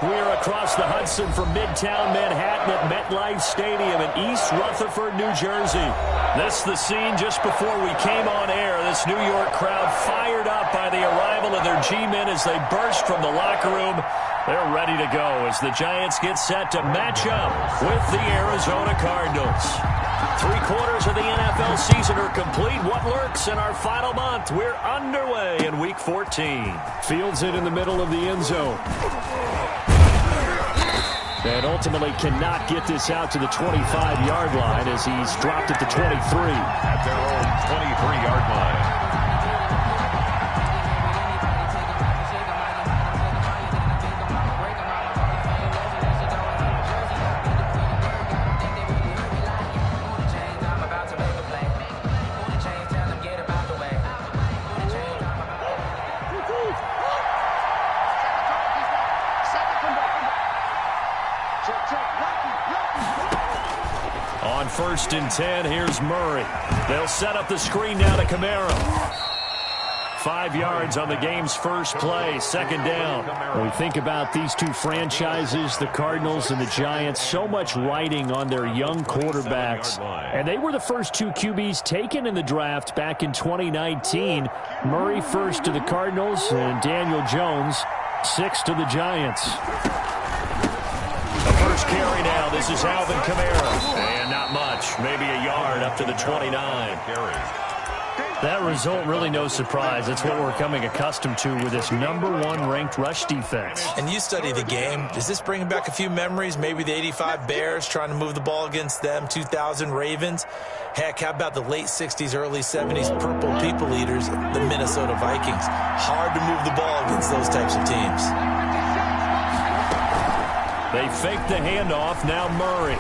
We're across the Hudson from Midtown Manhattan at MetLife Stadium in East Rutherford, New Jersey. This is the scene just before we came on air. This New York crowd fired up by the arrival of their G-men as they burst from the locker room. They're ready to go as the Giants get set to match up with the Arizona Cardinals. 3/4 of the NFL season are complete. What lurks in our final month? We're underway in Week 14. Fields it in the middle of the end zone. And ultimately cannot get this out to the 25-yard line as he's dropped at the 23. At their own 23-yard line. On 1st and 10, here's Murray. They'll set up the screen now to Kamara. 5 yards on the game's first play, 2nd down. When we think about these two franchises, the Cardinals and the Giants, so much riding on their young quarterbacks. And they were the first 2 QBs taken in the draft back in 2019. Murray first to the Cardinals and Daniel Jones 6th to the Giants. The first carry now. This is Alvin Kamara. And not much. Maybe a yard up to the 29. That result really no surprise. That's what we're coming accustomed to with this #1 ranked rush defense. And you study the game. Does this bring back a few memories? Maybe the 85 Bears trying to move the ball against them, 2000 Ravens. Heck, how about the late 60s, early 70s Purple People Eaters, the Minnesota Vikings? Hard to move the ball against those types of teams. They fake the handoff. Now Murray.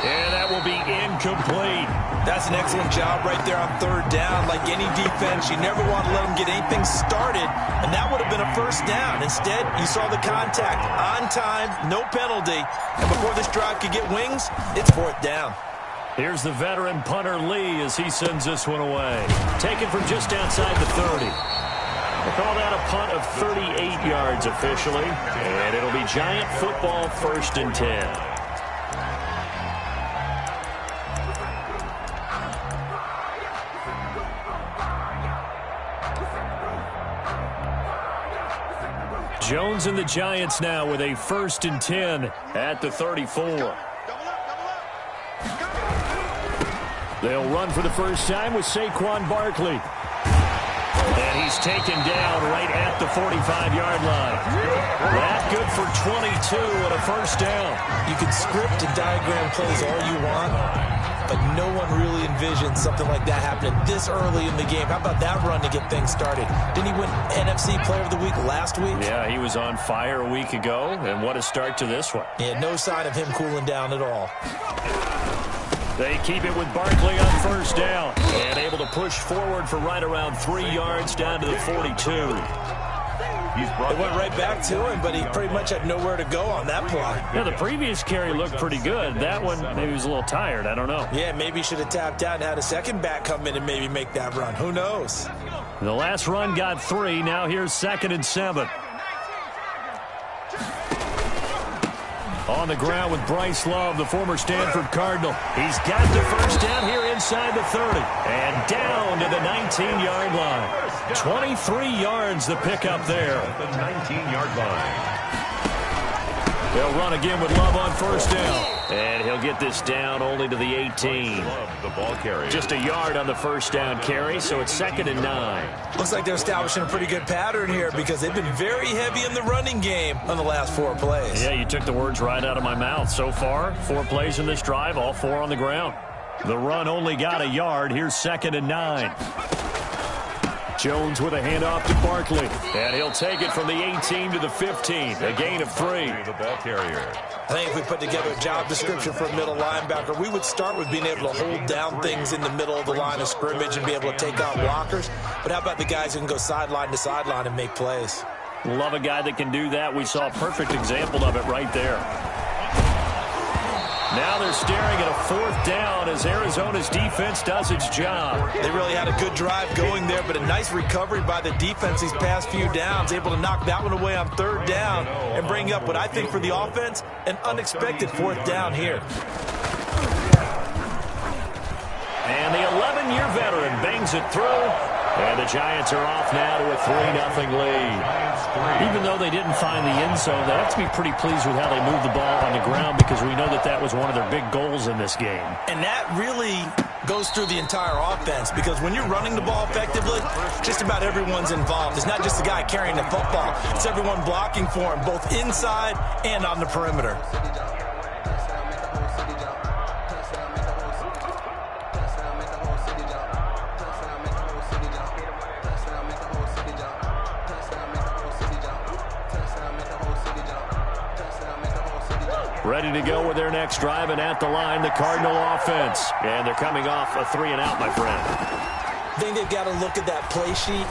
And that will be incomplete. That's an excellent job right there on 3rd down. Like any defense, you never want to let them get anything started, and that would have been a 1st down. Instead, you saw the contact on time, no penalty, and before this drive could get wings, it's 4th down. Here's the veteran punter Lee as he sends this one away. Taken from just outside the 30. We'll call that a punt of 38 yards officially, and it'll be Giant football 1st and 10. Jones and the Giants now with a 1st and 10 at the 34. They'll run for the first time with Saquon Barkley. And he's taken down right at the 45-yard line. That good for 22 and a 1st down. You can script and diagram plays all you want, but no one really envisioned something like that happening this early in the game. How about that run to get things started? Didn't he win NFC Player of the Week last week? Yeah, he was on fire a week ago, and what a start to this one. Yeah, no sign of him cooling down at all. They keep it with Barkley on 1st down and able to push forward for right around 3 yards down to the 42. It went right back to him, but he pretty much had nowhere to go on that play. Yeah, the previous carry looked pretty good. That one, maybe he was a little tired. I don't know. Yeah, maybe he should have tapped out and had a second back come in and maybe make that run. Who knows? The last run got 3. Now here's 2nd and 7. On the ground with Bryce Love, the former Stanford Cardinal. He's got the 1st down here inside the 30. And down to the 19-yard line. 23 yards the pickup there. The 19-yard line. They'll run again with Love on 1st down. And he'll get this down only to the 18. Love, the ball carrier. Just a yard on the 1st down carry, so it's 2nd and 9. Looks like they're establishing a pretty good pattern here because they've been very heavy in the running game on the last 4 plays. Yeah, you took the words right out of my mouth. So far, 4 plays in this drive, all 4 on the ground. The run only got a yard. Here's 2nd and 9. Jones with a handoff to Barkley. And he'll take it from the 18 to the 15. A gain of 3. The ball carrier. I think if we put together a job description for a middle linebacker, we would start with being able to hold down things in the middle of the line of scrimmage and be able to take out blockers. But how about the guys who can go sideline to sideline and make plays? Love a guy that can do that. We saw a perfect example of it right there. Now they're staring at a 4th down as Arizona's defense does its job. They really had a good drive going there, but a nice recovery by the defense these past few downs, able to knock that one away on 3rd down and bring up what I think for the offense, an unexpected 4th down here. And the 11-year veteran bangs it through. And the Giants are off now to a 3-0 lead. Even though they didn't find the end zone, they have to be pretty pleased with how they moved the ball on the ground because we know that that was one of their big goals in this game. And that really goes through the entire offense because when you're running the ball effectively, just about everyone's involved. It's not just the guy carrying the football. It's everyone blocking for him, both inside and on the perimeter. Ready to go with their next drive, and at the line, the Cardinal offense. And they're coming off a 3-and-out, my friend. I think they've got to look at that play sheet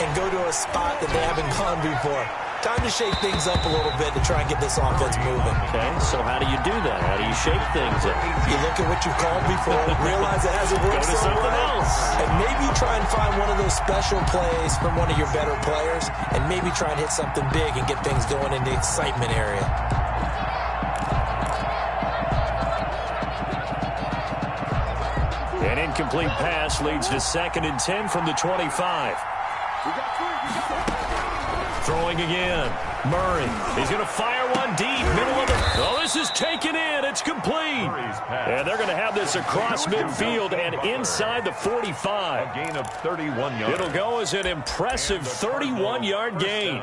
and go to a spot that they haven't gone before. Time to shake things up a little bit to try and get this offense moving. Okay, so how do you do that? How do you shake things up? You look at what you've called before, realize it hasn't worked Go to something else. and maybe try and find one of those special plays from one of your better players, and maybe try and hit something big and get things going in the excitement area. An incomplete pass leads to 2nd and 10 from the 25. Throwing again. Murray. He's going to fire one deep. Middle of the... Oh, this is taken in. It's complete. And they're going to have this across midfield and inside the 45. A gain of 31 yards. It'll go as an impressive 31-yard gain.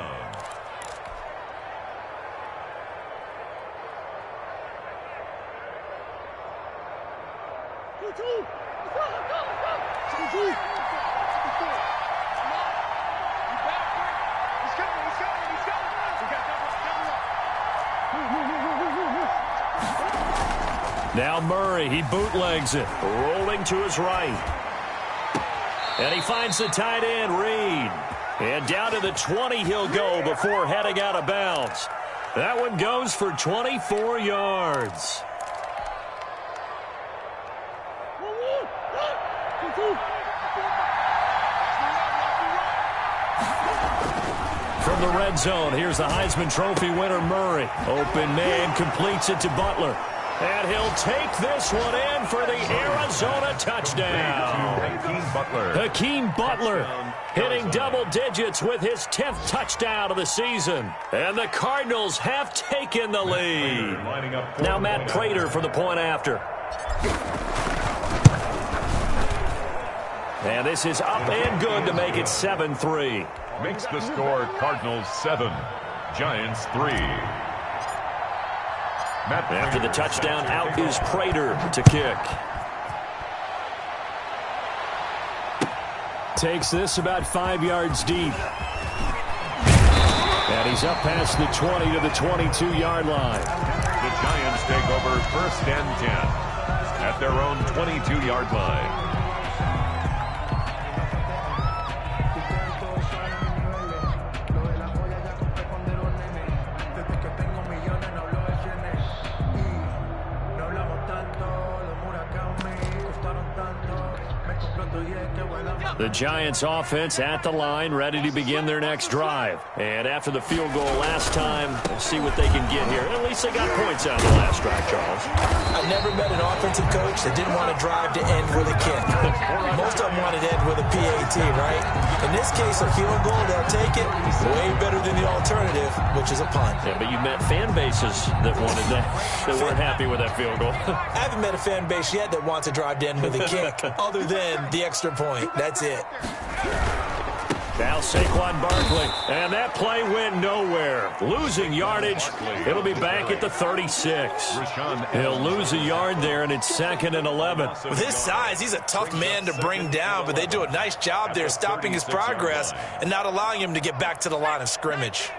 Now Murray, he bootlegs it, rolling to his right. And he finds the tight end, Reed. And down to the 20 he'll go before heading out of bounds. That one goes for 24 yards. From the red zone, here's the Heisman Trophy winner, Murray. Open man, completes it to Butler. And he'll take this one in for the Arizona touchdown. Hakeem Butler hitting double digits with his 10th touchdown of the season. And the Cardinals have taken the lead. Now Matt Prater for the point after. And this is up and good to make it 7-3. Makes the score Cardinals 7, Giants 3. After the touchdown, out is Prater to kick. Takes this about 5 yards deep. And he's up past the 20 to the 22-yard line. The Giants take over 1st and 10 at their own 22-yard line. The Giants offense at the line, ready to begin their next drive. And after the field goal last time, we'll see what they can get here. At least they got points out of the last drive, Charles. I never met an offensive coach that didn't want to drive to end with a kick. Most of them wanted to end with a PAT, right? In this case, a field goal, they'll take it. Way better than the alternative, which is a punt. Yeah, but you met fan bases that wanted that, that weren't happy with that field goal. I haven't met a fan base yet that wants to drive to end with a kick, other than the extra point. That's it. Now Saquon Barkley, and that play went nowhere. Losing yardage. It'll be back at the 36. He'll lose a yard there, and it's 2nd and 11. With his size, he's a tough man to bring down, but they do a nice job there stopping his progress and not allowing him to get back to the line of scrimmage.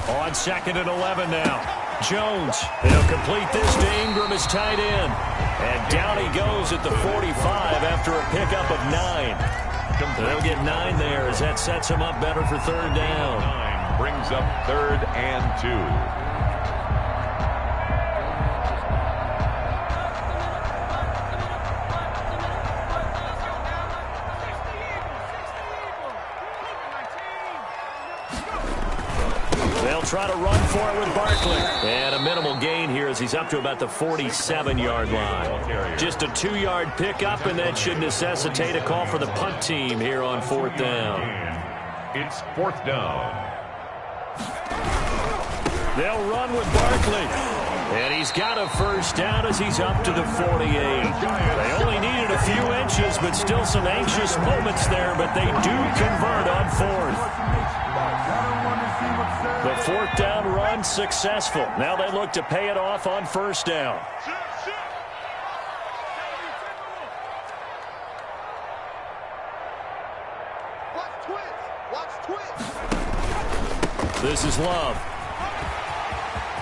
On 2nd and 11 now. Jones, he'll complete this to Ingram as tight end. And down he goes at the 45 after a pickup of 9. They'll get 9 there as that sets him up better for 3rd down. brings up 3rd and 2. They'll try to run for it with Barkley. And a minimal gain here as he's up to about the 47-yard line. Just a 2-yard pickup, and that should necessitate a call for the punt team here on 4th down. It's 4th down. They'll run with Barkley. And he's got a 1st down as he's up to the 48. They only needed a few inches, but still some anxious moments there, but they do convert on 4th. The 4th down run successful. Now they look to pay it off on 1st down. This is Love.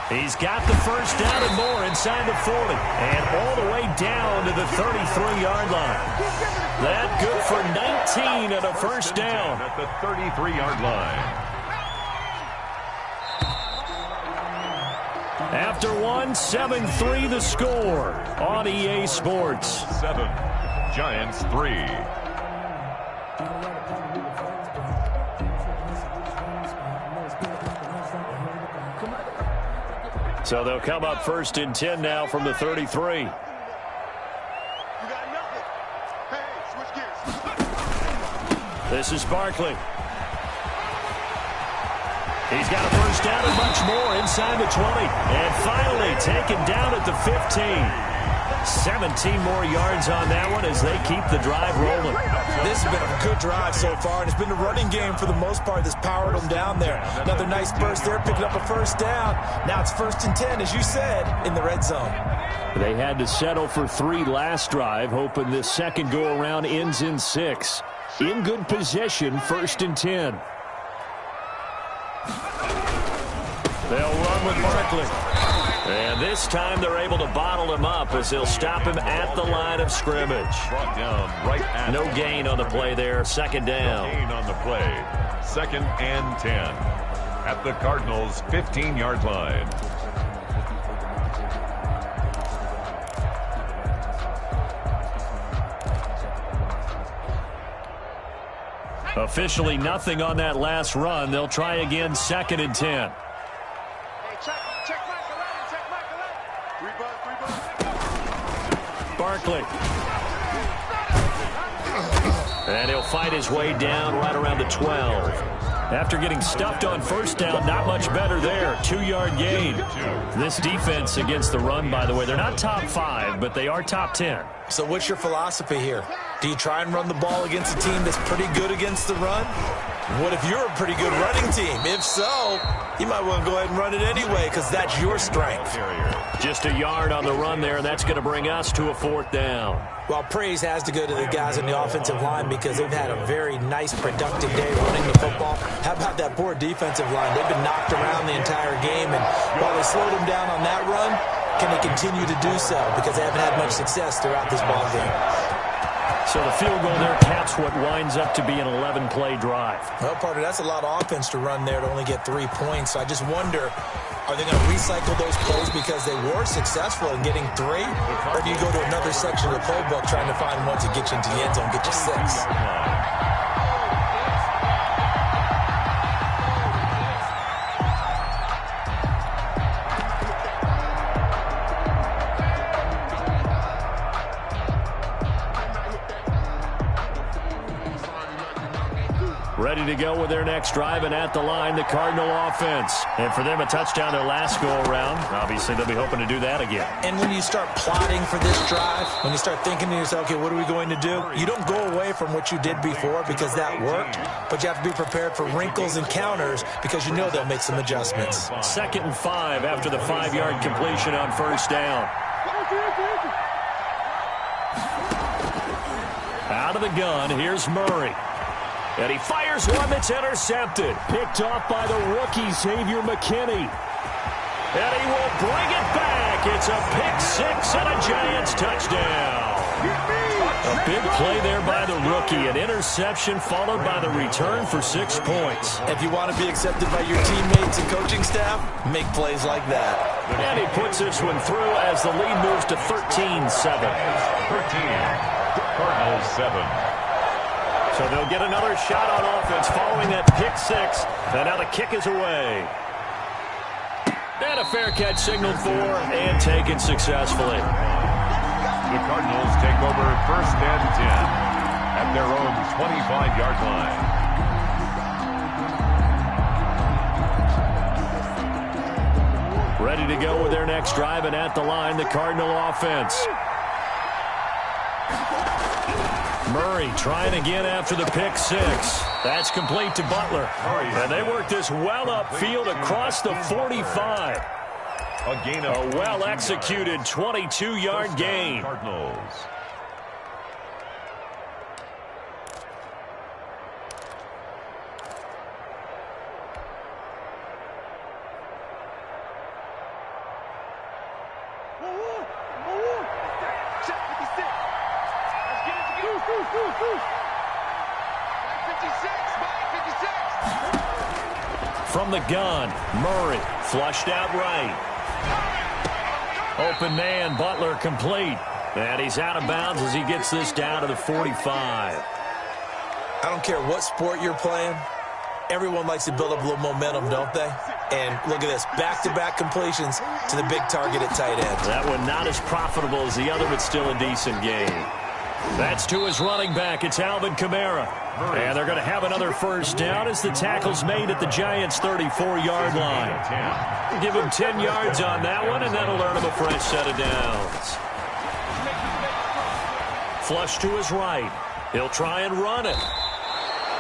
He's got the 1st down and more inside the 40. And all the way down to the 33-yard line. That good for 19 and a 1st down. At the 33-yard line. After one, 7-3 the score on EA Sports. 7, Giants 3. So they'll come up 1st and 10 now from the 33. This is Barkley. He's got a 1st down and much more inside the 20. And finally taken down at the 15. 17 more yards on that one as they keep the drive rolling. This has been a good drive so far, and it's been the running game for the most part that's powered them down there. Another nice burst there, picking up a 1st down. Now it's 1st and 10, as you said, in the red zone. They had to settle for 3 last drive, hoping this second go-around ends in 6. In good position, 1st and 10. They'll run with Barkley. And this time they're able to bottle him up as they'll stop him at the line of scrimmage. Brought down right at No gain on the play there. 2nd down. No gain on the play. 2nd and 10. At the Cardinals' 15-yard line. Officially nothing on that last run. They'll try again 2nd and 10. Barkley. And he'll fight his way down right around the 12. After getting stuffed on 1st down, not much better there. 2-yard gain. This defense against the run, by the way, they're not top 5, but they are top 10. So what's your philosophy here? Do you try and run the ball against a team that's pretty good against the run? What if you're a pretty good running team? If so, you might want to go ahead and run it anyway because that's your strength. Just a yard on the run there, and that's going to bring us to a 4th down. Well, praise has to go to the guys on the offensive line because they've had a very nice, productive day running the football. How about that poor defensive line? They've been knocked around the entire game, and while they slowed them down on that run, can they continue to do so? Because they haven't had much success throughout this ball game. So the field goal there caps what winds up to be an 11-play drive. Well, partner, that's a lot of offense to run there to only get 3 points. So I just wonder, are they going to recycle those plays because they were successful in getting 3? Or do you go to another section of the playbook trying to find ones that get you into the end zone, get you 6? Ready to go with their next drive, and at the line, the Cardinal offense. And for them, a touchdown their last go-around. Obviously, they'll be hoping to do that again. And when you start plotting for this drive, when you start thinking to yourself, okay, what are we going to do? You don't go away from what you did before because that worked, but you have to be prepared for wrinkles and counters because you know they'll make some adjustments. 2nd and 5 after the 5-yard completion on 1st down. Out of the gun, here's Murray. And he fires one that's intercepted. Picked off by the rookie, Xavier McKinney. And he will bring it back. It's a pick 6 and a Giants touchdown. A big play there by the rookie. rookie. An interception followed by the return for 6 points. If you want to be accepted by your teammates and coaching staff, make plays like that. And he puts this one through as the lead moves to 13-7. 13. Cardinals 7. So they'll get another shot on offense following that pick 6. And now the kick is away. And a fair catch signaled for and taken successfully. The Cardinals take over 1st and 10 at their own 25-yard line. Ready to go with their next drive, and at the line, the Cardinal offense. Murray trying again after the pick 6. That's complete to Butler. And they work this well upfield across the 45. A well-executed 22-yard gain. Cardinals. From the gun, Murray flushed out right. Open man, Butler complete. And he's out of bounds as he gets this down to the 45. I don't care what sport you're playing. Everyone likes to build up a little momentum, don't they? And look at this, back-to-back completions to the big target at tight end. That one not as profitable as the other, but still a decent game. That's to his running back. It's Alvin Kamara. And they're going to have another first down as the tackle's made at the Giants' 34-yard line. Give him 10 yards on that one, and that'll earn him a fresh set of downs. Flush to his right. He'll try and run it.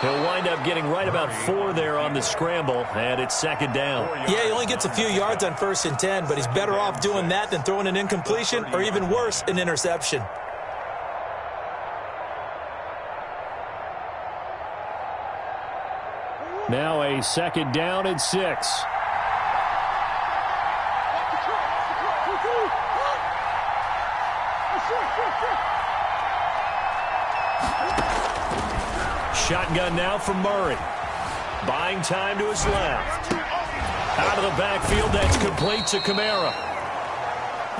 He'll wind up getting right about 4 there on the scramble, and it's 2nd down. Yeah, he only gets a few yards on 1st and 10, but he's better off doing that than throwing an incompletion or even worse, an interception. Now a 2nd down and 6. Shotgun now from Murray. Buying time to his left. Out of the backfield, that's complete to Kamara.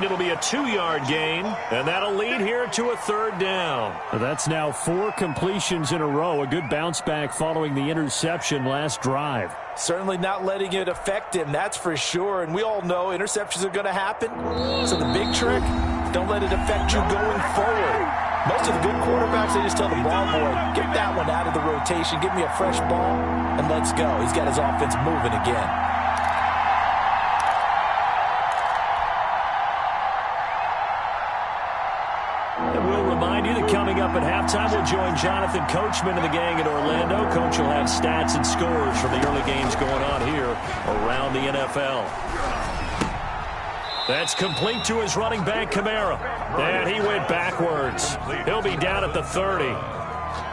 It'll be a 2-yard gain, and that'll lead here to a 3rd down. That's now 4 completions in a row. A good bounce back following the interception last drive. Certainly not letting it affect him, that's for sure. And we all know interceptions are going to happen. So the big trick, don't let it affect you going forward. Most of the good quarterbacks, they just tell the ball boy, get that one out of the rotation, give me a fresh ball, and let's go. He's got his offense moving again. Coming up at halftime, we'll join Jonathan Coachman and the gang in Orlando. Coach will have stats and scores from the early games going on here around the NFL. That's complete to his running back, Kamara. And he went backwards. He'll be down at the 30.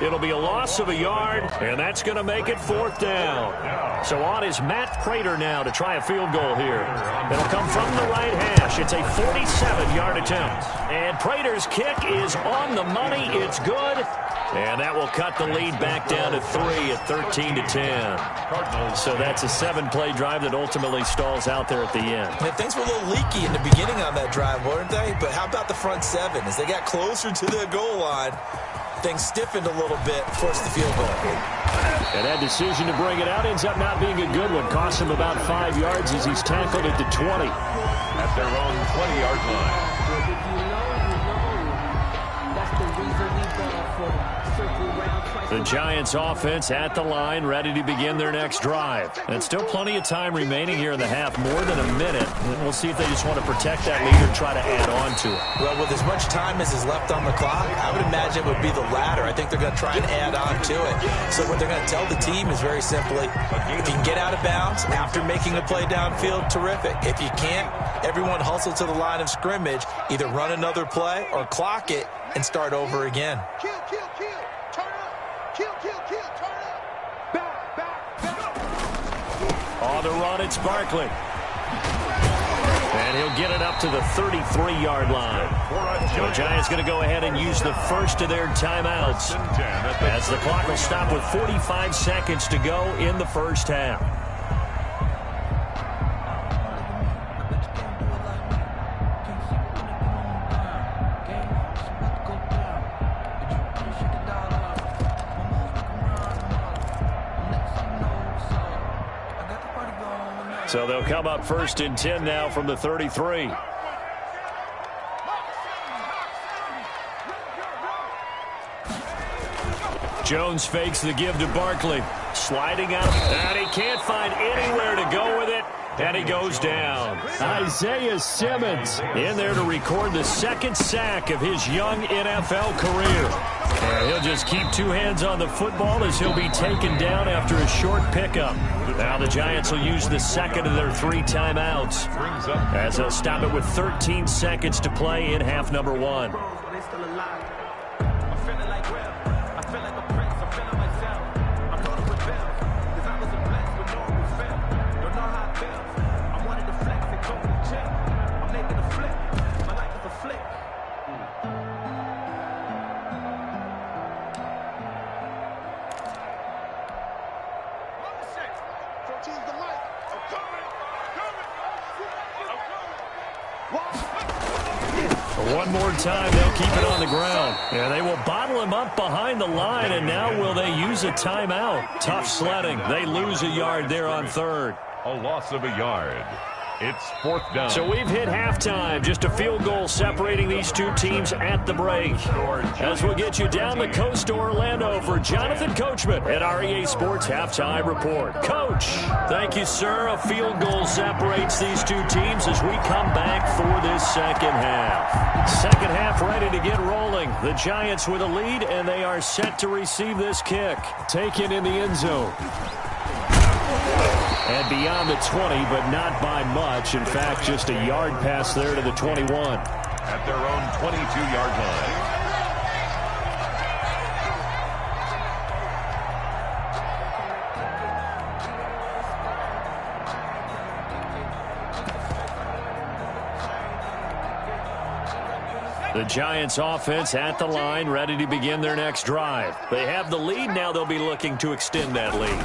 It'll be a loss of a yard, and that's going to make it 4th down. So on is Matt Prater now to try a field goal here. It'll come from the right hash. It's a 47-yard attempt. And Prater's kick is on the money. It's good. And that will cut the lead back down to 3 at 13-10. So that's a 7-play drive that ultimately stalls out there at the end. And things were a little leaky in the beginning on that drive, weren't they? But how about the front 7? As they got closer to the goal line, things stiffened a little bit, forced the field goal. And that decision to bring it out ends up not being a good one. Cost him about 5 yards as he's tackled at the 20. At their own 20-yard line. The Giants offense at the line, ready to begin their next drive. And still plenty of time remaining here in the half, more than a minute. And we'll see if they just want to protect that lead or try to add on to it. Well, with as much time as is left on the clock, I would imagine it would be the latter. I think they're going to try and add on to it. So what they're going to tell the team is very simply, if you can get out of bounds after making a play downfield, terrific. If you can't, everyone hustle to the line of scrimmage, either run another play or clock it and start over again. Kill, kill, kill. Turn up. Kill, kill, kill. Turn up. Back, back, back. On the run, it's Barkley. And And he'll get it up to the 33-yard line. The Giants going to go ahead and use the first of their timeouts, as the clock will stop with 45 seconds to go in the first half. So they'll come up 1st and 10 now from the 33. Jones fakes the give to Barkley. Sliding out, and he can't find anywhere to go with it, and he goes down. Isaiah Simmons in there to record the 2nd sack of his young NFL career. And he'll just keep 2 hands on the football as he'll be taken down after a short pickup. Now the Giants will use the 2nd of their 3 timeouts, as they'll stop it with 13 seconds to play in half number 1. One more time, they'll keep it on the ground. And they will bottle him up behind the line, and now will they use a timeout? Tough sledding. They lose a yard there on 3rd. A loss of a yard. It's 4th down. So we've hit halftime. Just a field goal separating these 2 teams at the break. As we'll get you down the coast to Orlando for Jonathan Coachman at our EA Sports Halftime Report. Coach. Thank you, sir. A field goal separates these 2 teams as we come back for this 2nd half. 2nd half ready to get rolling. The Giants with a lead, and they are set to receive this kick. Taken in the end zone. And beyond the 20, but not by much. In fact, just a yard pass there to the 21. At their own 22-yard line. The Giants offense at the line, ready to begin their next drive. They have the lead. Now they'll be looking to extend that lead.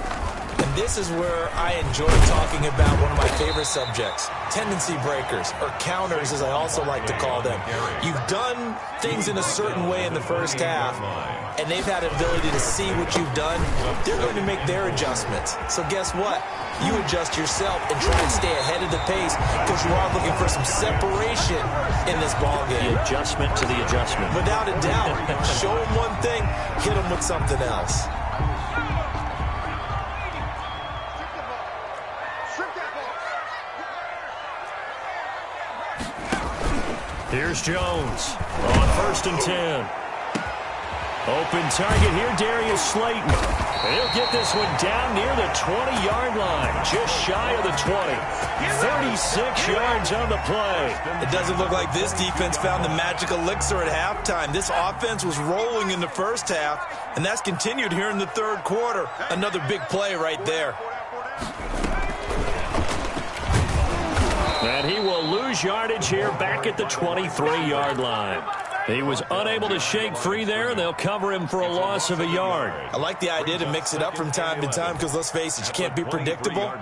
And this is where I enjoy talking about one of my favorite subjects, tendency breakers, or counters as I also like to call them. You've done things in a certain way in the first half, and they've had an ability to see what you've done. They're going to make their adjustments. So guess what? You adjust yourself and try and stay ahead of the pace, because you are looking for some separation in this ballgame. The adjustment to the adjustment. Without a doubt. Show them one thing, hit them with something else. Here's Jones on 1st and 10. Open target here, Darius Slayton. He'll get this one down near the 20-yard line, just shy of the 20. 36 yards on the play. It doesn't look like this defense found the magic elixir at halftime. This offense was rolling in the first half, and that's continued here in the 3rd quarter. Another big play right there. And he will lose yardage here back at the 23-yard line. He was unable to shake free there. They'll cover him for a loss of a yard. I like the idea to mix it up from time to time because, let's face it, you can't be predictable.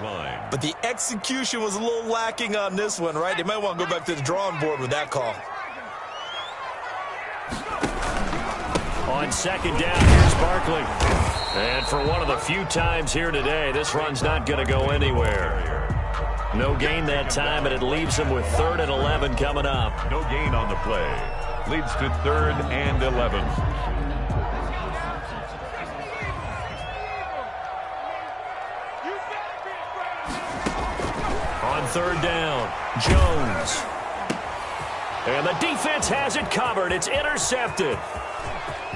But the execution was a little lacking on this one, right? They might want to go back to the drawing board with that call. On 2nd down, here's Barkley. And for one of the few times here today, this run's not going to go anywhere. No gain that time, and it leaves them with 3rd and 11 coming up. No gain on the play. Leads to 3rd and 11. On 3rd down, Jones. And the defense has it covered. It's intercepted.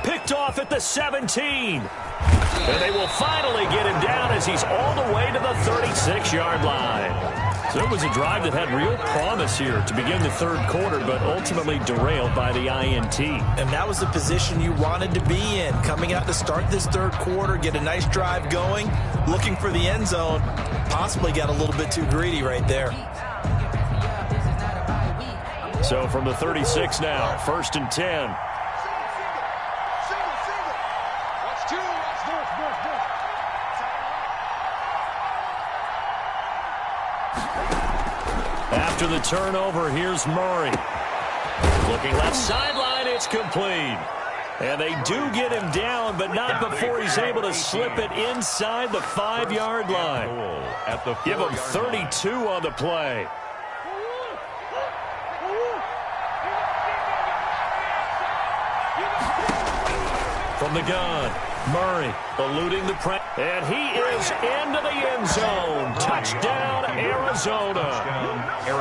Picked off at the 17. And they will finally get him down as he's all the way to the 36-yard line. So it was a drive that had real promise here to begin the 3rd quarter, but ultimately derailed by the INT. And that was the position you wanted to be in. Coming out to start this 3rd quarter, get a nice drive going, looking for the end zone. Possibly got a little bit too greedy right there. So from the 36 now, 1st and 10. After the turnover, here's Murray. Looking left sideline, it's complete. And they do get him down, but not before he's able to slip it inside the 5-yard line. Give him 32 on the play. From the gun, Murray eluding the press. And he is into the end zone. Touchdown, Arizona.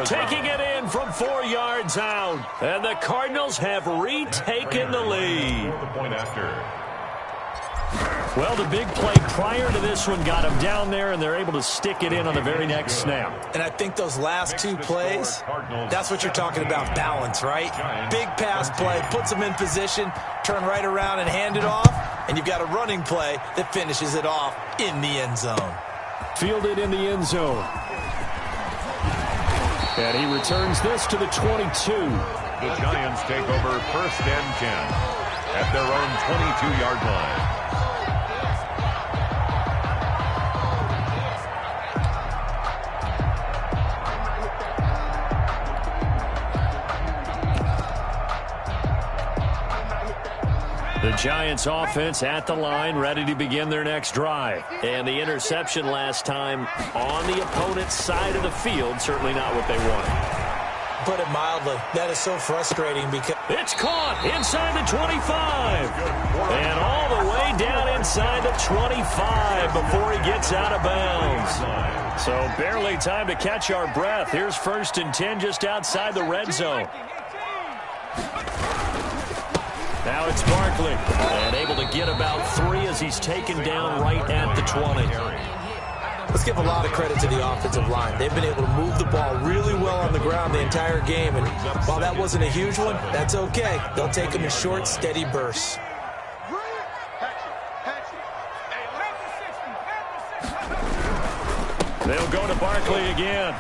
Taking it in from 4 yards out. And the Cardinals have retaken the lead. Well, the big play prior to this one got them down there, and they're able to stick it in on the very next snap. And I think those last 2 plays, that's what you're talking about, balance, right? Big pass play, puts them in position, turn right around and hand it off, and you've got a running play that finishes it off in the end zone. Fielded in the end zone. And he returns this to the 22. The Giants take over 1st and 10 at their own 22-yard line. The Giants offense at the line, ready to begin their next drive. And the interception last time on the opponent's side of the field, certainly not what they wanted. Put it mildly, that is so frustrating because it's caught inside the 25. And all the way down inside the 25 before he gets out of bounds. So barely time to catch our breath. Here's 1st and 10 just outside the red zone. Now it's Barkley, and able to get about 3 as he's taken down right at the 20. Let's give a lot of credit to the offensive line. They've been able to move the ball really well on the ground the entire game, and while that wasn't a huge one, that's okay. They'll take them in short, steady bursts. They'll go to Barkley again.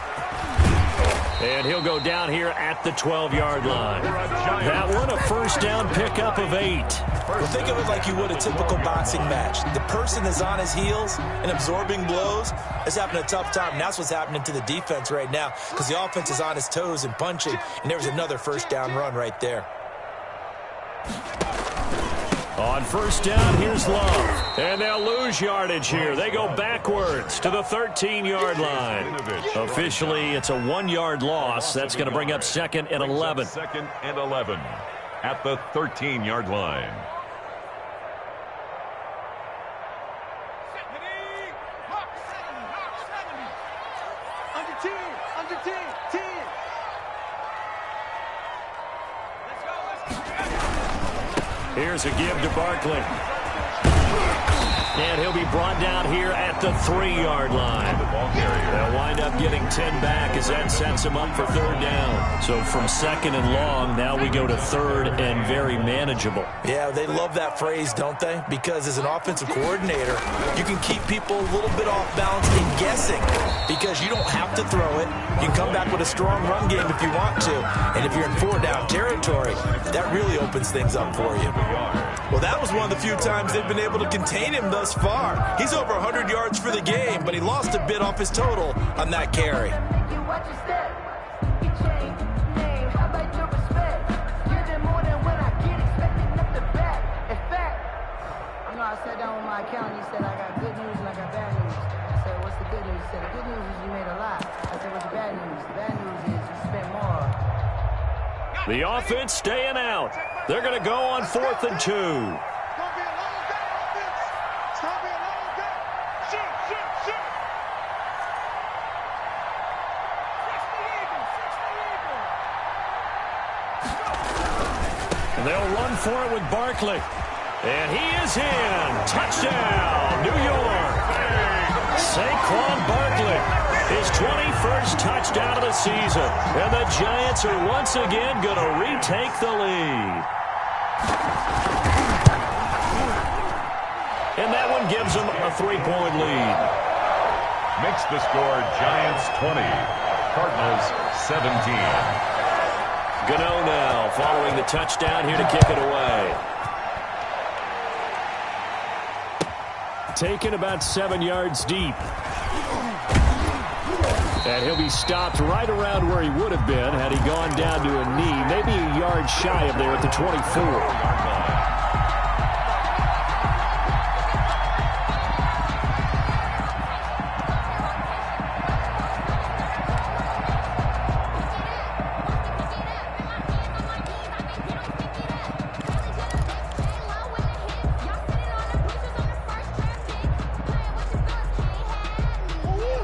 And he'll go down here at the 12-yard line. That one, a 1st down pickup of 8. Well, think of it like you would a typical boxing match. The person is on his heels and absorbing blows is having a tough time. And that's what's happening to the defense right now because the offense is on his toes and punching. And there's another 1st down run right there. On 1st down, here's Love. And they'll lose yardage here. They go backwards to the 13-yard line. Officially, it's a 1-yard loss. That's going to bring up 2nd and 11. 2nd and 11 at the 13-yard line. Under 10. Here's a give to Barkley. And he'll be brought down here at the 3-yard line. They'll wind up getting 10 back as that sets him up for 3rd down. So from 2nd and long, now we go to 3rd and very manageable. Yeah, they love that phrase, don't they? Because as an offensive coordinator, you can keep people a little bit off balance and guessing because you don't have to throw it. You can come back with a strong run game if you want to. And if you're in 4-down territory, that really opens things up for you. Well, that was one of the few times they've been able to contain him thus far. He's over 100 yards for the game, but he lost a bit off his total on that carry. I sat down with my accountant. He said, I got good news and I got bad news. I said, what's the good news? He said, the good news is you made a lot. I said, what's the bad news? The bad news is you spent more. The offense staying out. They're going to go on 4th and 2. And they'll run for it with Barkley. And he is in. Touchdown, New York. Saquon Barkley, his 21st touchdown of the season. And the Giants are once again going to retake the lead. And that one gives them a 3-point lead. Makes the score Giants 20, Cardinals 17. Gano now following the touchdown here to kick it away. Taken about 7 yards deep. And he'll be stopped right around where he would have been had he gone down to a knee, maybe a yard shy of there at the 24.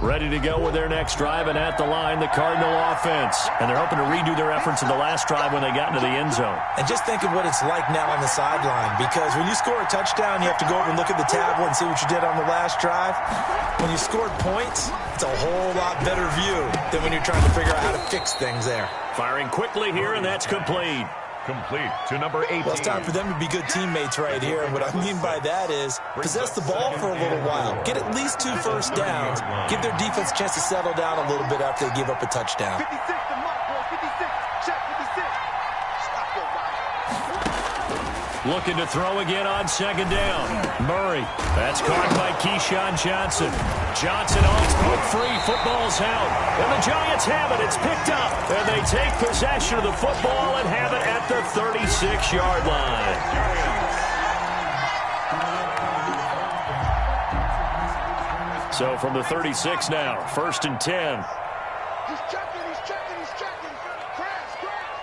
Ready to go with their next drive, and at the line, the Cardinal offense. And they're hoping to redo their efforts in the last drive when they got into the end zone. And just think of what it's like now on the sideline, because when you score a touchdown, you have to go over and look at the tablet and see what you did on the last drive. When you scored points, it's a whole lot better view than when you're trying to figure out how to fix things there. Firing quickly here, and that's complete. Complete to number 18. Well, it's time for them to be good teammates right here. And what I mean by that is possess the ball for a little while. Get at least 2 first downs. Give their defense a chance to settle down a little bit after they give up a touchdown. 56 to Mark, bro. 56. Check 56. Stop your body. Looking to throw again on second down. Murray. That's caught by Keyshawn Johnson. Johnson off, broke free. Football's out. And the Giants have it. It's picked up. And they take possession of the football and have it at the 36-yard line. So from the 36 now, 1st and 10. He's checking, he's checking, he's checking. Crash, crash.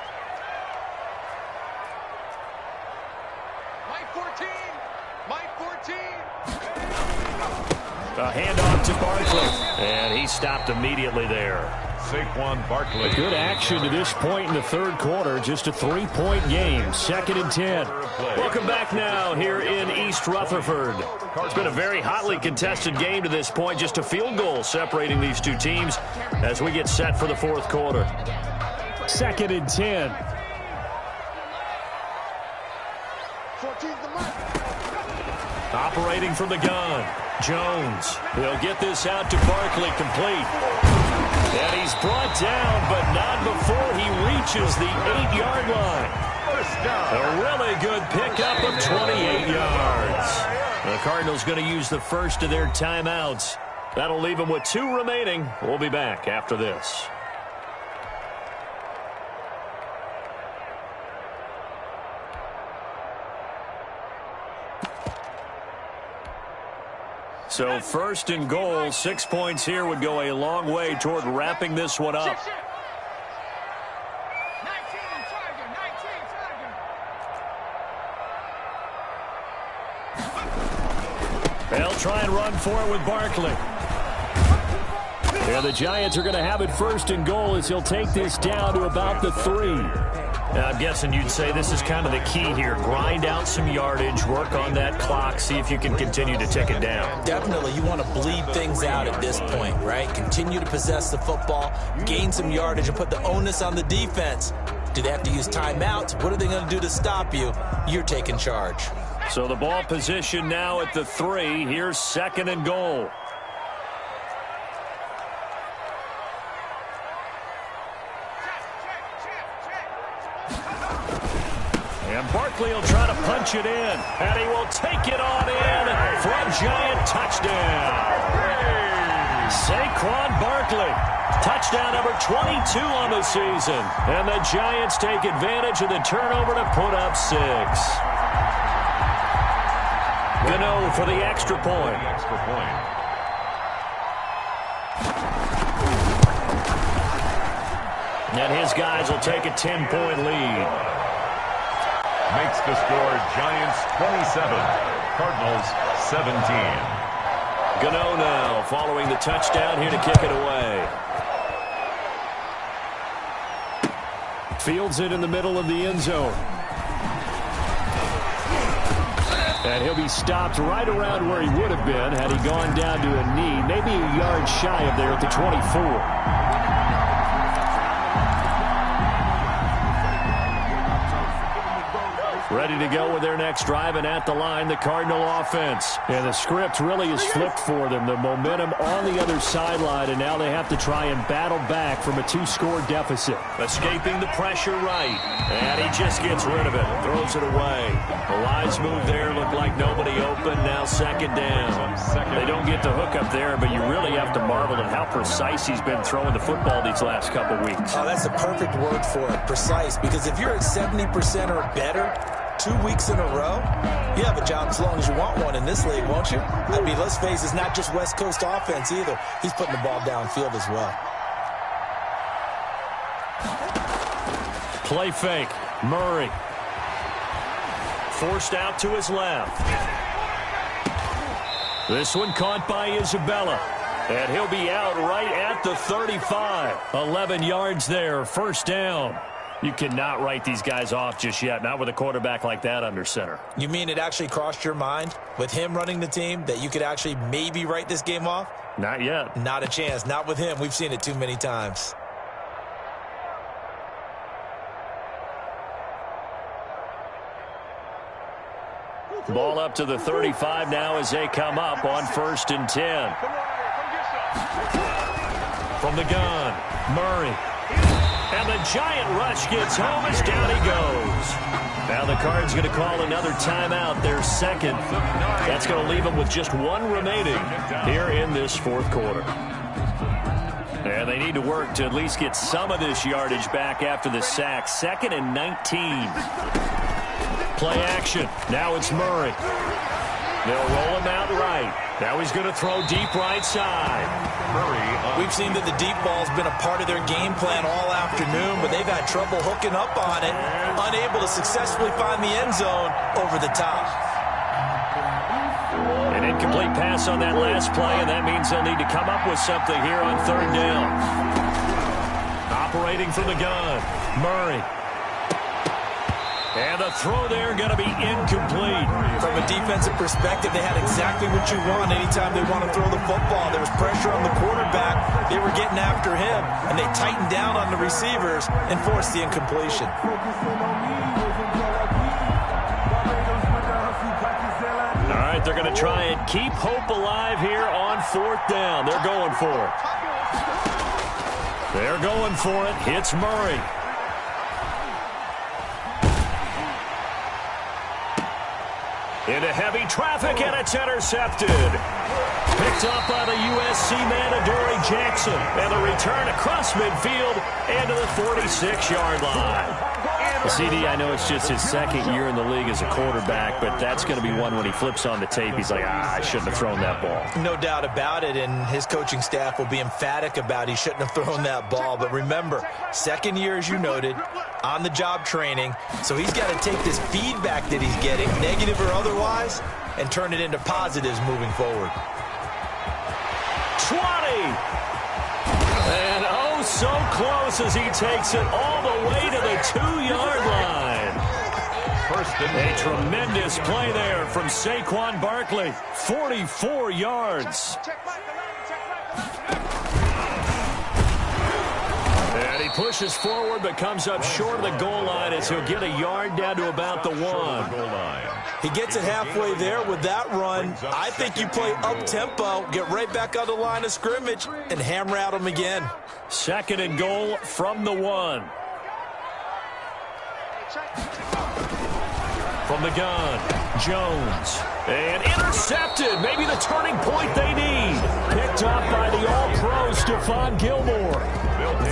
Mike 14. Mike 14. A handoff to Barkley. And he stopped immediately there. Saquon Barkley. A good action to this point in the third quarter. Just a 3-point game. 2nd and 10. Welcome back now here in East Rutherford. It's been a very hotly contested game to this point. Just a field goal separating these two teams as we get set for the fourth quarter. 2nd and 10. 14's the mark. Operating from the gun. Jones. He'll get this out to Barkley, complete. And he's brought down, but not before he reaches the 8-yard line. A really good pickup of 28 yards. The Cardinals going to use the first of their timeouts. That'll leave them with 2 remaining. We'll be back after this. So 1st and goal, 6 points here would go a long way toward wrapping this one up. They'll try and run for it with Barkley. Yeah, the Giants are going to have it 1st and goal as he'll take this down to about the 3. I'm guessing you'd say this is kind of the key here. Grind out some yardage, work on that clock, see if you can continue to tick it down. Definitely, you want to bleed things out at this point, right? Continue to possess the football, gain some yardage, and put the onus on the defense. Do they have to use timeouts? What are they going to do to stop you? You're taking charge. So the ball position now at the 3. Here's 2nd and goal. And Barkley will try to punch it in. And he will take it on in for a Giant touchdown. Saquon Barkley. Touchdown number 22 on the season. And the Giants take advantage of the turnover to put up 6. Gano for the extra point. And his guys will take a 10-point lead. Makes the score Giants 27, Cardinals 17. Gano now following the touchdown here to kick it away. Fields it in the middle of the end zone. And he'll be stopped right around where he would have been had he gone down to a knee, maybe a yard shy of there at the 24. Ready to go with their next drive, and at the line, the Cardinal offense. And the script really has flipped for them. The momentum on the other sideline, and now they have to try and battle back from a 2-score deficit. Escaping the pressure right. And he just gets rid of it. Throws it away. A wise move there. Looked like nobody open. Now second down. They don't get the hook up there, but you really have to marvel at how precise he's been throwing the football these last couple weeks. Oh, that's the perfect word for it, precise. Because if you're at 70% or better 2 weeks in a row, you have a job as long as you want one in this league, won't you? I mean, let's face it, it's not just West Coast offense either. He's putting the ball downfield as well. Play fake. Murray. Forced out to his left. This one caught by Isabella. And he'll be out right at the 35. 11 yards there. First down. You cannot write these guys off just yet. Not with a quarterback like that under center. You mean it actually crossed your mind with him running the team that you could actually maybe write this game off? Not yet. Not a chance. Not with him. We've seen it too many times. Ball up to the 35 now as they come up on 1st and 10. From the gun, Murray. And the giant rush gets home as down he goes. Now the Cards going to call another timeout, their second. That's going to leave them with just one remaining here in this fourth quarter. And they need to work to at least get some of this yardage back after the sack. 2nd and 19. Play action. Now it's Murray. They'll roll him out right. Now he's going to throw deep right side. Murray. We've seen that the deep ball's been a part of their game plan all afternoon, but they've had trouble hooking up on it, unable to successfully find the end zone over the top. An incomplete pass on that last play, and that means they'll need to come up with something here on 3rd down. Operating from the gun, Murray. And the throw there going to be incomplete. From a defensive perspective, they had exactly what you want anytime they want to throw the football. There was pressure on the quarterback. They were getting after him, and they tightened down on the receivers and forced the incompletion. All right, they're going to try and keep hope alive here on 4th down. They're going for it. They're going for it. Hits Murray. Into heavy traffic, and it's intercepted. Picked up by the USC man, Adoree Jackson. And the return across midfield and to the 46-yard line. CD, I know it's just his 2nd year in the league as a quarterback, but that's going to be one when he flips on the tape, he's like, I shouldn't have thrown that ball. No doubt about it, and his coaching staff will be emphatic about he shouldn't have thrown that ball. But remember, 2nd year, as you noted, on-the-job training, so he's got to take this feedback that he's getting, negative or otherwise, and turn it into positives moving forward. 20! And oh, so close as he takes it all the way to the 2-yard line. A tremendous play there from Saquon Barkley. 44 yards. And he pushes forward but comes up short of the goal line as he'll get a yard down to about the 1. He gets it halfway there with that run. I think you play up-tempo, get right back on the line of scrimmage, and hammer at him again. 2nd and goal from the 1. From the gun, Jones. And intercepted. Maybe the turning point they need. Picked up by the all-pro Stephon Gilmore.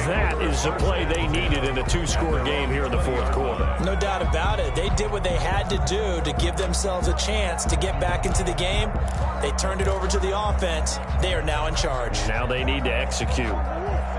That is the play they needed in a 2-score game here in the 4th quarter. No doubt about it. They did what they had to do to give themselves a chance to get back into the game. They turned it over to the offense. They are now in charge. Now they need to execute.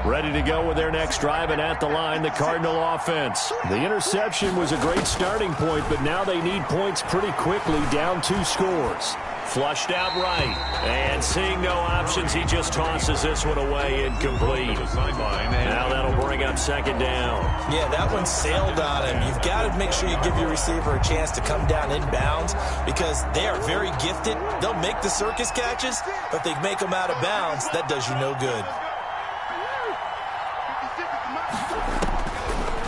Ready to go with their next drive, and at the line, the Cardinal offense. The interception was a great starting point, but now they need points pretty quickly, down 2 scores. Flushed out right. And seeing no options, he just tosses this one away, incomplete. Now that'll bring up 2nd down. Yeah, that one sailed on him. You've got to make sure you give your receiver a chance to come down inbounds because they are very gifted. They'll make the circus catches, but they make them out of bounds. That does you no good.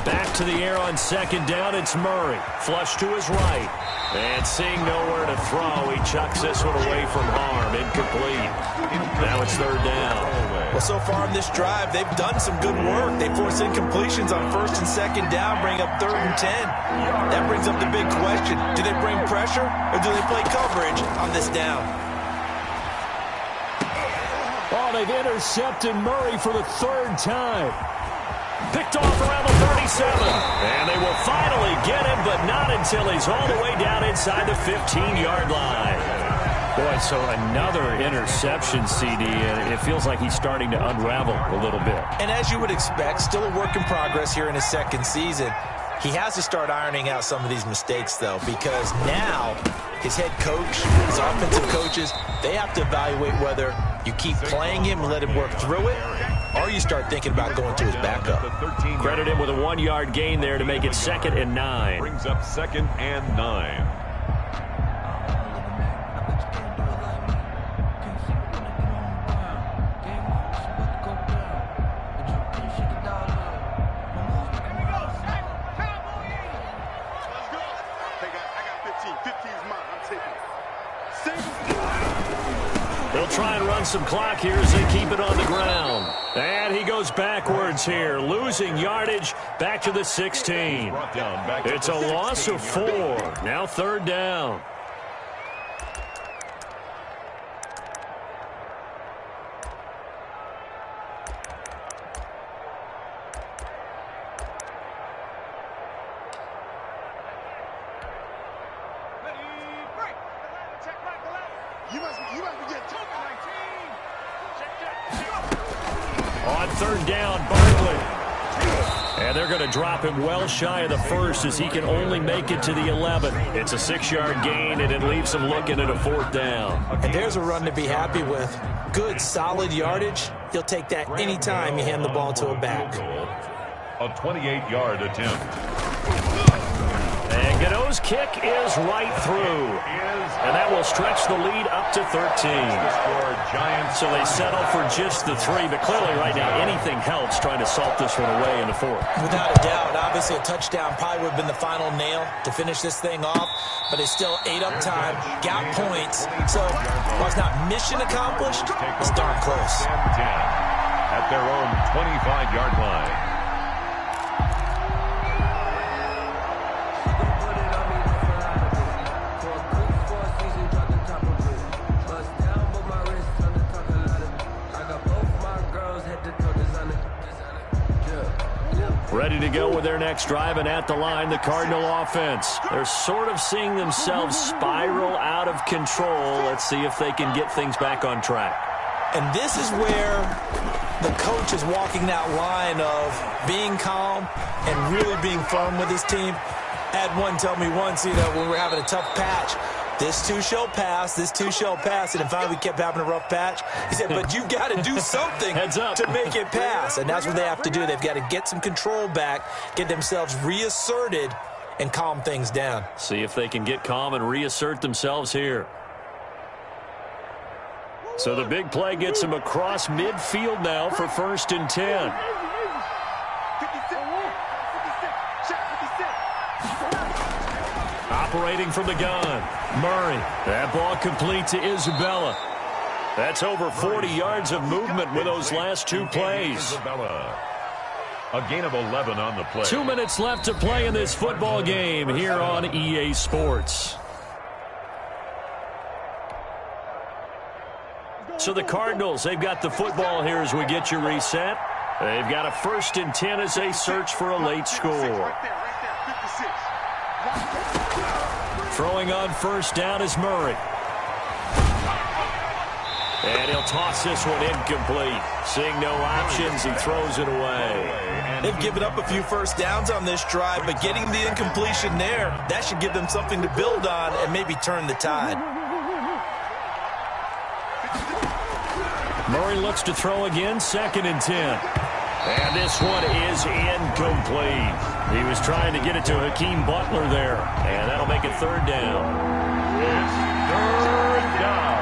Back to the air on second down. It's Murray. Flush to his right. And seeing nowhere to throw, he chucks this one away from harm. Incomplete. Now it's third down. Well, so far in this drive, they've done some good work. They force incompletions on first and second down, bring up third and 10. That brings up the big question. Do they bring pressure or do they play coverage on this down? Oh, they've intercepted Murray for the third time. Picked off around the 37. And they will finally get him, but not until he's all the way down inside the 15-yard line. Boy, so another interception, CD, and it feels like he's starting to unravel a little bit. And as you would expect, still a work in progress here in his second season. He has to start ironing out some of these mistakes, though, because now his head coach, his offensive coaches, they have to evaluate whether you keep playing him and let him work through it, or you start thinking about going to his backup. Credit him with a 1-yard gain there to make it 2nd and 9. Brings up 2nd and 9. They'll try and run some clock here as they keep it on the ground. And he goes backwards here, losing yardage back to the 16. It's a loss of 4. Now third down. On third down, Barkley. And they're going to drop him well shy of the first as he can only make it to the 11. It's a 6-yard gain, and it leaves him looking at a fourth down. And there's a run to be happy with. Good, solid yardage. He'll take that anytime you hand the ball to a back. A 28-yard attempt. And Godot's kick is right through. And that will stretch the lead up to 13. So they settle for just the 3, but clearly right now anything helps trying to salt this one away in the fourth. Without a doubt, obviously a touchdown probably would have been the final nail to finish this thing off, but it's still ate up time, got points. So while it's not mission accomplished, it's darn close. At their own 25-yard line. Ready to go with their next drive, and at the line, the Cardinal offense. They're sort of seeing themselves spiral out of control. Let's see if they can get things back on track. And this is where the coach is walking that line of being calm and really being firm with his team. I had one tell me once, when we were having a tough patch, this too shall pass, this too shall pass. And finally we kept having a rough patch. He said, but you've got to do something to make it pass. And that's what they have to do. They've got to get some control back, get themselves reasserted, and calm things down. See if they can get calm and reassert themselves here. So the big play gets them across midfield now for 1st and 10. Operating from the gun, Murray. That ball complete to Isabella. That's over 40 yards of movement with those last 2 plays. Isabella. A gain of 11 on the play. 2 minutes left to play in this football game here on EA Sports. So the Cardinals, they've got the football here as we get you reset. They've got a 1st and 10 as they search for a late score. Throwing on 1st down is Murray. And he'll toss this one incomplete. Seeing no options, he throws it away. They've given up a few 1st downs on this drive, but getting the incompletion there, that should give them something to build on and maybe turn the tide. Murray looks to throw again, 2nd and 10. And this one is incomplete. He was trying to get it to Hakeem Butler there. And that'll make it 3rd down. It's 3rd down.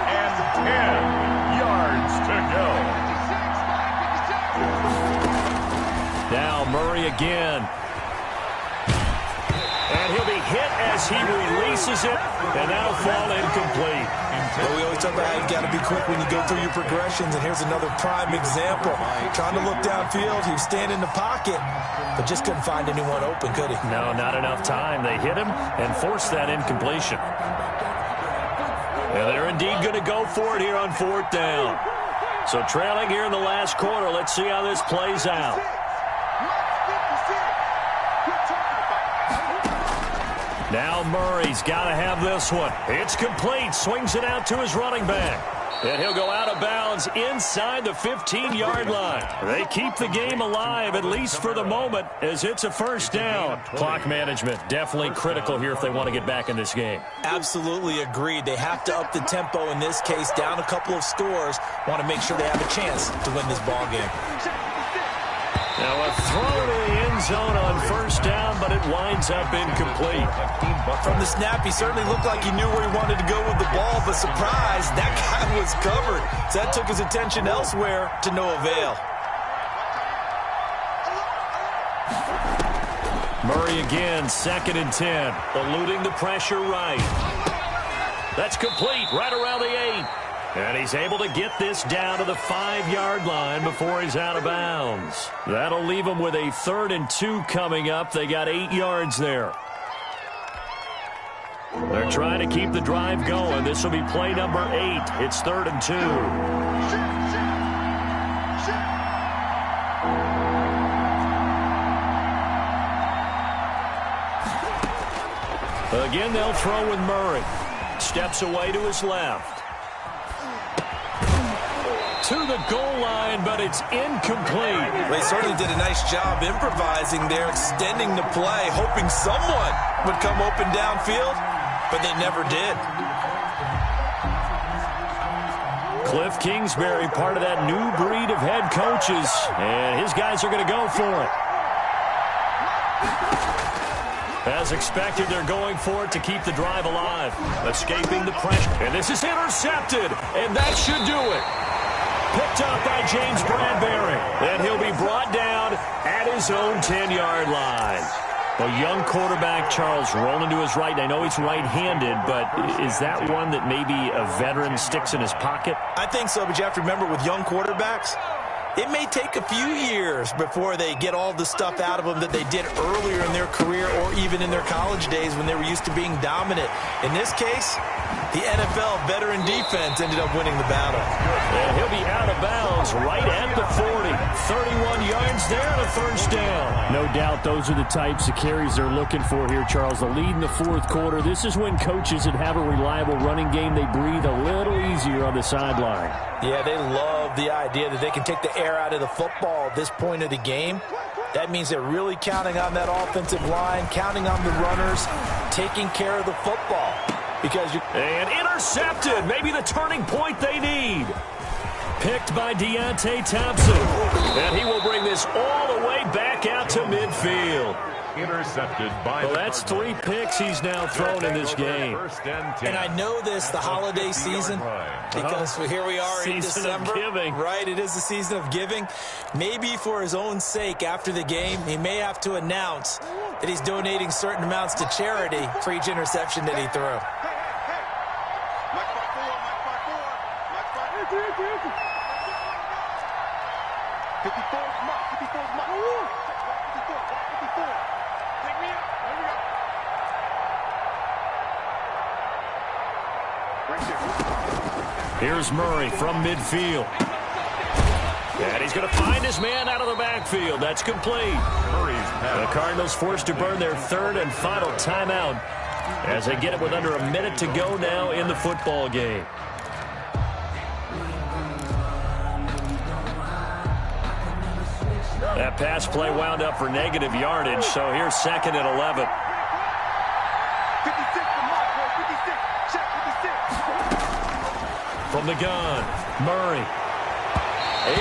And 10 yards to go. Now Murray again. And he'll be hit as he releases it, and that'll fall incomplete. Well, we always talk about how you got to be quick when you go through your progressions, and here's another prime example. Trying to look downfield, he was standing in the pocket, but just couldn't find anyone open, could he? No, not enough time. They hit him and forced that incompletion. And they're indeed going to go for it here on 4th down. So trailing here in the last quarter, let's see how this plays out. Now Murray's got to have this one. It's complete. Swings it out to his running back. And he'll go out of bounds inside the 15-yard line. They keep the game alive, at least for the moment, as it's a 1st down. Clock management definitely critical here if they want to get back in this game. Absolutely agreed. They have to up the tempo in this case, down a couple of scores. Want to make sure they have a chance to win this ball game. Now a throw to the end zone on 1st down, but it winds up incomplete. From the snap, he certainly looked like he knew where he wanted to go with the ball, but surprise, that guy was covered. So that took his attention elsewhere to no avail. Murray again, 2nd and 10, eluding the pressure right. That's complete, right around the 8. And he's able to get this down to the 5-yard line before he's out of bounds. That'll leave him with a 3rd and 2 coming up. They got 8 yards there. They're trying to keep the drive going. This will be play number 8. It's 3rd and 2. Again, they'll throw with Murray. Steps away to his left. To the goal line, but it's incomplete. Well, he certainly did a nice job improvising there, extending the play, hoping someone would come open downfield, but they never did. Cliff Kingsbury, part of that new breed of head coaches, and his guys are going to go for it. As expected, they're going for it to keep the drive alive, escaping the pressure. And this is intercepted, and that should do it. Picked up by James Bradbury. And he'll be brought down at his own 10-yard line. A young quarterback, Charles, rolling to his right. I know he's right-handed, but is that one that maybe a veteran sticks in his pocket? I think so, but you have to remember with young quarterbacks, it may take a few years before they get all the stuff out of them that they did earlier in their career or even in their college days when they were used to being dominant. In this case, the NFL veteran defense ended up winning the battle. And he'll be out of bounds right at the 40. 31 yards there and a 1st down. No doubt those are the types of carries they're looking for here, Charles. The lead in the 4th quarter. This is when coaches that have a reliable running game, they breathe a little easier on the sideline. Yeah, they love the idea that they can take the air out of the football at this point of the game. That means they're really counting on that offensive line, counting on the runners, taking care of the football. And intercepted. Maybe the turning point they need. Picked by Deontay Thompson. And he will bring this all the way back out to midfield. Intercepted by well, that's 3 picks he's now thrown in this game. And I know this, the holiday season, because here we are in December. Right, it is the season of giving. Maybe for his own sake after the game, he may have to announce that he's donating certain amounts to charity for each interception that he threw. Here's Murray from midfield. And he's going to find his man out of the backfield. That's complete. The Cardinals forced to burn their 3rd and final timeout as they get it with under a minute to go now in the football game. That pass play wound up for negative yardage, so here's 2nd and 11. From the gun, Murray.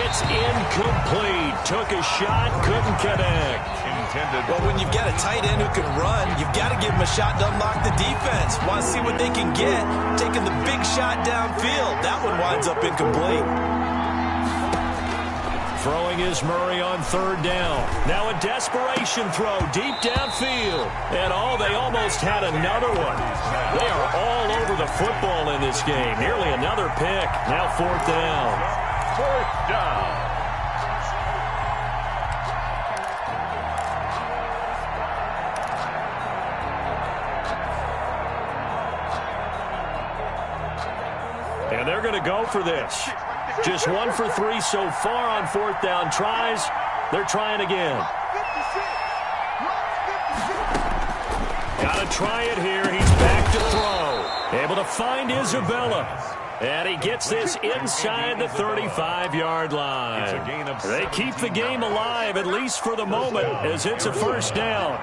It's incomplete. Took a shot, couldn't connect. Well, when you've got a tight end who can run, you've got to give him a shot to unlock the defense. Want to see what they can get. Taking the big shot downfield. That one winds up incomplete. Throwing is Murray on third down. Now a desperation throw deep downfield. And they almost had another one. They are all over the football in this game. Nearly another pick. Now fourth down. Fourth down. And they're going to go for this. Just 1 for 3 so far on fourth down tries. They're trying again. Got to try it here. He's back to throw. Able to find Isabella. And he gets this inside the 35-yard line. They keep the game alive, at least for the moment, as it's a first down.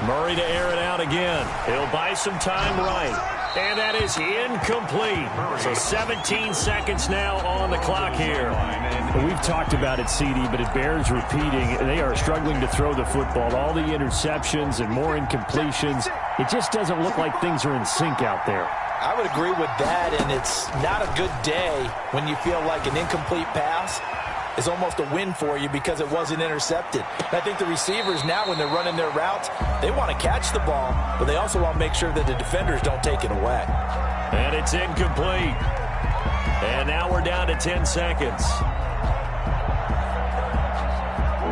Murray to air it out again. He'll buy some time right. And that is incomplete. So 17 seconds now on the clock here. Well, we've talked about it, CD, but it bears repeating. They are struggling to throw the football. All the interceptions and more incompletions. It just doesn't look like things are in sync out there. I would agree with that, and it's not a good day when you feel like an incomplete pass is almost a win for you because it wasn't intercepted. And I think the receivers now, when they're running their routes, they want to catch the ball, but they also want to make sure that the defenders don't take it away. And it's incomplete. And now we're down to 10 seconds.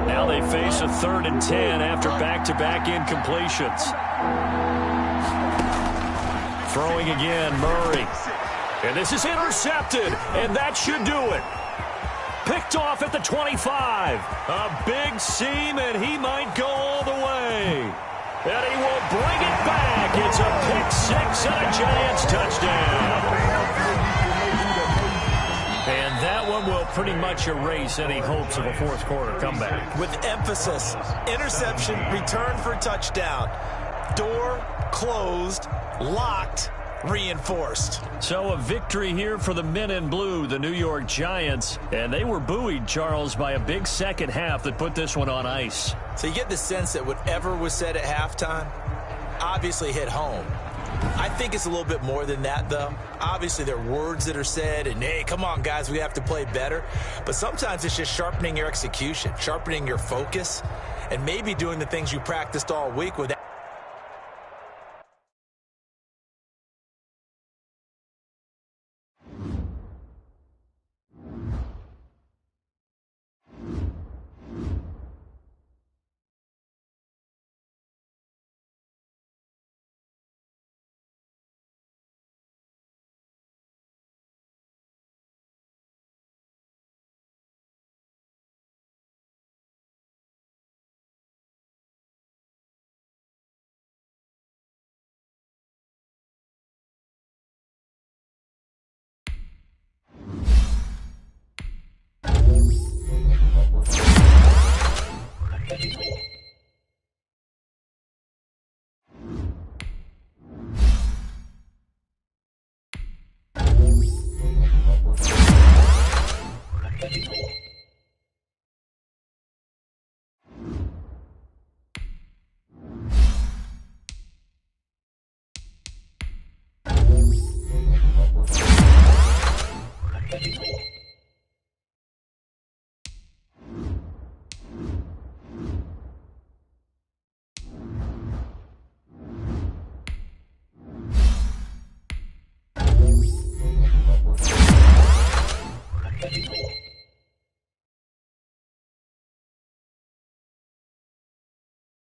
Now they face a 3rd and 10 after back-to-back incompletions. Throwing again, Murray. And this is intercepted, and that should do it. Picked off at the 25. A big seam, and he might go all the way. And he will bring it back. It's a pick-6 and a Giants touchdown. And that one will pretty much erase any hopes of a fourth-quarter comeback. With emphasis, interception, return for touchdown. Door closed, locked, reinforced. So a victory here for the men in blue, the New York Giants. And they were buoyed, Charles, by a big second half that put this one on ice. So you get the sense that whatever was said at halftime obviously hit home. I think it's a little bit more than that, though. Obviously, there are words that are said, and, hey, come on, guys, we have to play better. But sometimes it's just sharpening your execution, sharpening your focus, and maybe doing the things you practiced all week with.